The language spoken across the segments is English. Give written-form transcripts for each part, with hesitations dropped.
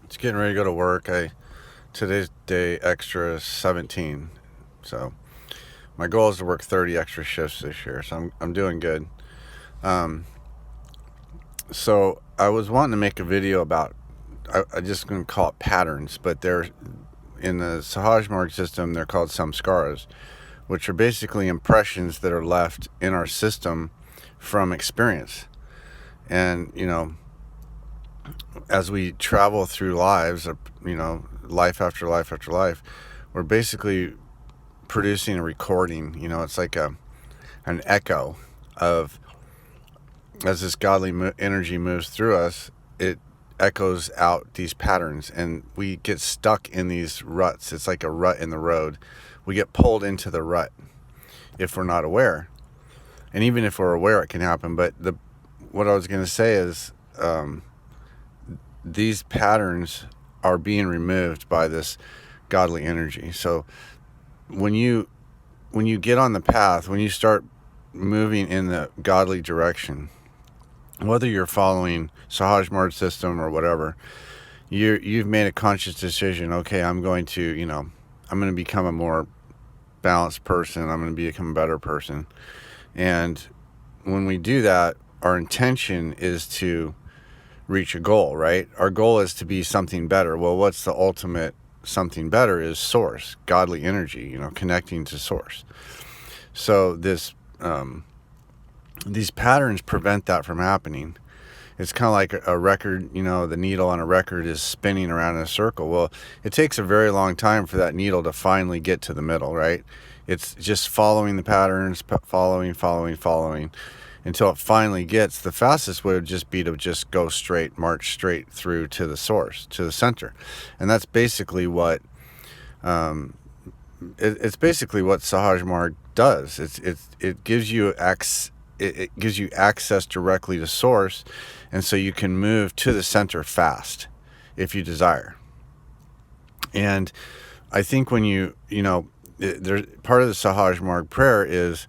It's getting ready to go to work. Today's day extra 17. So my goal is to work 30 extra shifts this year. So I'm doing good. Um, so I was wanting to make a video about, I just going to call it patterns, but they're in the Sahaj Marg system. They're called samskaras, which are basically impressions that are left in our system from experience. And, as we travel through lives, life after life after life, we're basically producing a recording. It's like an echo of, as this godly energy moves through us, it echoes out these patterns, and we get stuck in these ruts. It's like a rut in the road. We get pulled into the rut if we're not aware, and even if we're aware, it can happen. But what I was going to say is, these patterns are being removed by this godly energy. So when you get on the path, when you start moving in the godly direction, whether you're following Sahaj Marg system or whatever, you've made a conscious decision. Okay, I'm going to become a more balanced person. I'm going to become a better person. And when we do that, our intention is to reach a goal, right? Our goal is to be something better. Well, what's the ultimate something better? Is source, godly energy, connecting to source. So these patterns prevent that from happening. It's kind of like a record, the needle on a record is spinning around in a circle. Well, it takes a very long time for that needle to finally get to the middle, right? It's just following the patterns, following, until it finally gets. The fastest would just be to just go straight, march straight through to the source, to the center. And that's basically what it's basically what Sahaj Marg does. It gives you it gives you access directly to source, and so you can move to the center fast if you desire. And I think when there's part of the Sahaj Marg prayer is,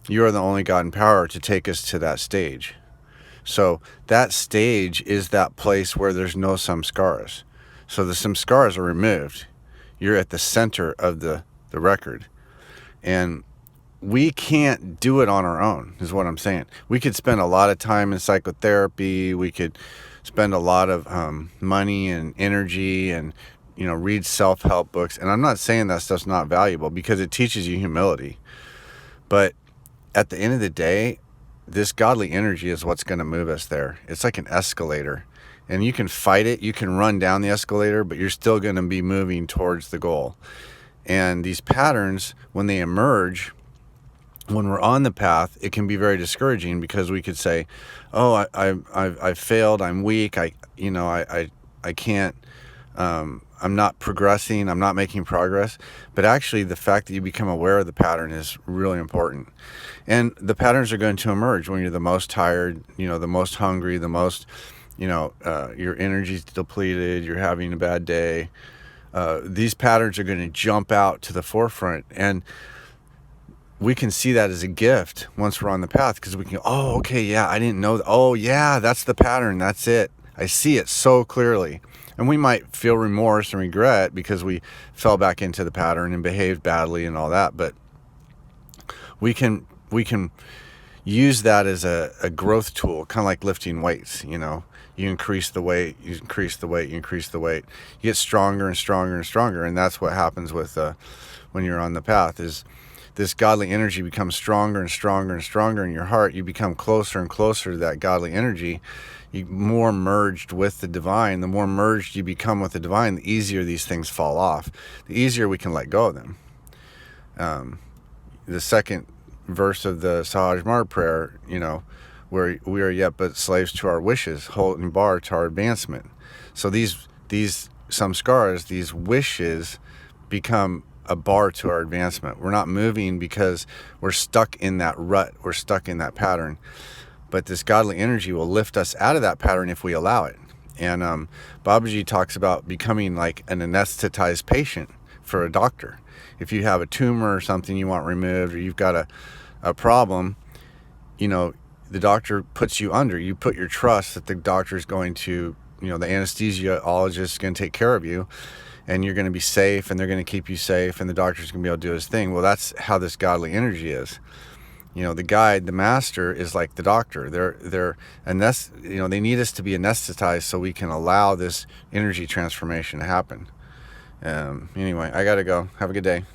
you are the only God in power to take us to that stage. So that stage is that place where there's no samskaras. So the samskaras are removed. You're at the center of the record. And we can't do it on our own, is what I'm saying. We could spend a lot of time in psychotherapy. We could spend a lot of money and energy and, read self-help books. And I'm not saying that stuff's not valuable, because it teaches you humility. But at the end of the day, this godly energy is what's going to move us there. It's like an escalator, and you can fight it. You can run down the escalator, but you're still going to be moving towards the goal. And these patterns, when they emerge, when we're on the path, it can be very discouraging, because we could say, "Oh, I failed. I'm weak. I can't. I'm not progressing. I'm not making progress." But actually, the fact that you become aware of the pattern is really important. And the patterns are going to emerge when you're the most tired, the most hungry, the most, your energy's depleted, you're having a bad day. These patterns are going to jump out to the forefront. And we can see that as a gift once we're on the path, because we can, oh, okay, yeah, I didn't know. Oh, yeah, that's the pattern. That's it. I see it so clearly. And we might feel remorse and regret because we fell back into the pattern and behaved badly and all that. But we can use that as a growth tool, kind of like lifting weights. You increase the weight, you increase the weight, you increase the weight. You get stronger and stronger and stronger. And that's what happens with when you're on the path, is this godly energy becomes stronger and stronger and stronger in your heart. You become closer and closer to that godly energy. You more merged with the divine. The more merged you become with the divine, the easier these things fall off. The easier we can let go of them. The second verse of the Sahaj Marg prayer, where we are yet but slaves to our wishes, holding bar to our advancement. So these samskaras, these wishes, become a bar to our advancement. We're not moving because we're stuck in that rut. We're stuck in that pattern. But this godly energy will lift us out of that pattern if we allow it. And Babaji talks about becoming like an anesthetized patient for a doctor. If you have a tumor or something you want removed, or you've got a problem, the doctor puts you under. You put your trust that the doctor is going to the anesthesiologist is going to take care of you, and you're going to be safe, and they're going to keep you safe, and the doctor's going to be able to do his thing. Well, that's how this godly energy is. The guide, the master, is like the doctor. They need us to be anesthetized so we can allow this energy transformation to happen. Anyway, I gotta go. Have a good day.